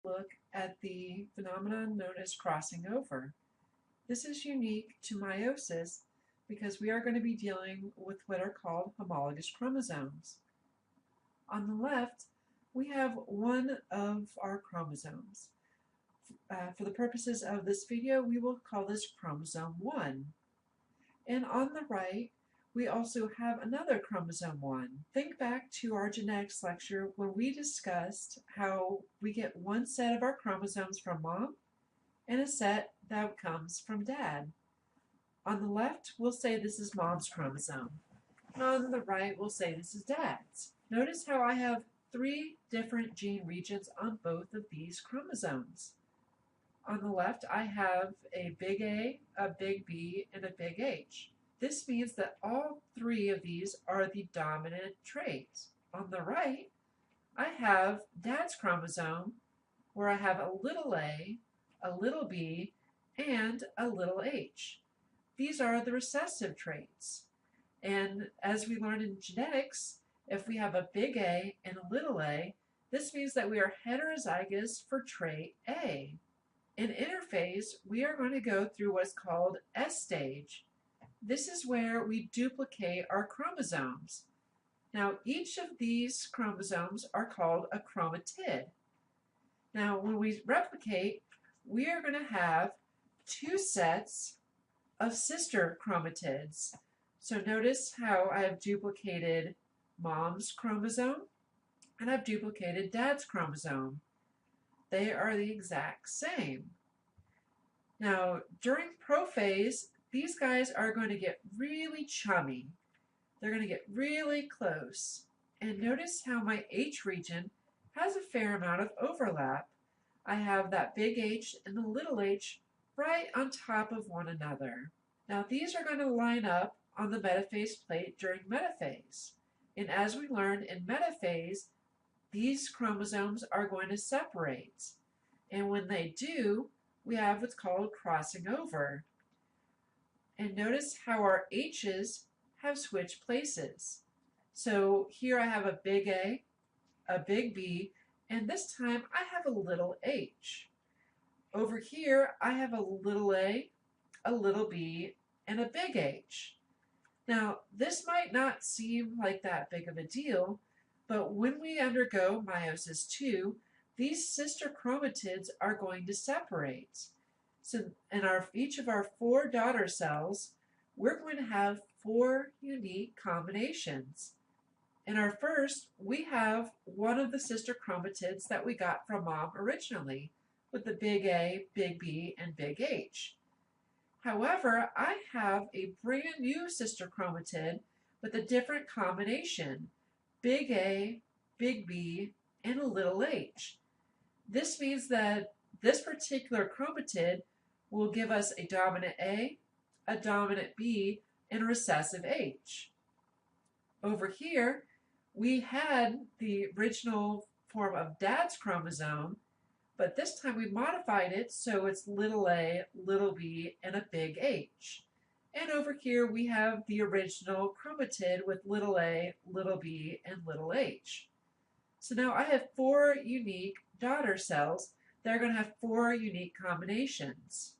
Look at the phenomenon known as crossing over. This is unique to meiosis because we are going to be dealing with what are called homologous chromosomes. On the left, we have one of our chromosomes. For the purposes of this video, we will call this chromosome 1. And on the right, we also have another chromosome 1. Think back to our genetics lecture when we discussed how we get one set of our chromosomes from mom and a set that comes from dad. On the left, we'll say this is mom's chromosome. And on the right, we'll say this is dad's. Notice how I have 3 different gene regions on both of these chromosomes. On the left, I have a big A, a big B, and a big H. This means that all 3 of these are the dominant traits. On the right, I have dad's chromosome, where I have a little b, and a little h. These are the recessive traits. And as we learned in genetics, if we have a big A and a little a, this means that we are heterozygous for trait A. In interphase, we are going to go through what's called S stage. This is where we duplicate our chromosomes. Now, each of these chromosomes are called a chromatid. Now, when we replicate, we are going to have 2 sets of sister chromatids. So notice how I have duplicated mom's chromosome and I've duplicated dad's chromosome. They are the exact same. Now, during prophase, these guys are going to get really chummy. They're going to get really close. And notice how my H region has a fair amount of overlap. I have that big H and the little h right on top of one another. Now these are going to line up on the metaphase plate during metaphase. And as we learned in metaphase, these chromosomes are going to separate. And when they do, we have what's called crossing over. And notice how our H's have switched places. So here I have a big A, a big B, and this time I have a little h. Over here I have a little a little b, and a big H. Now this might not seem like that big of a deal, but when we undergo meiosis II, these sister chromatids are going to separate. So in each of our 4 daughter cells, we're going to have 4 unique combinations. In our first, we have one of the sister chromatids that we got from mom originally, with the big A, big B, and big H. However, I have a brand new sister chromatid with a different combination, big A, big B, and a little h. This means that this particular chromatid will give us a dominant A, a dominant B, and a recessive H. Over here, we had the original form of dad's chromosome, but this time we modified it so it's little a, little b, and a big H. And over here we have the original chromatid with little a, little b, and little h. So now I have 4 unique daughter cells that are going to have 4 unique combinations.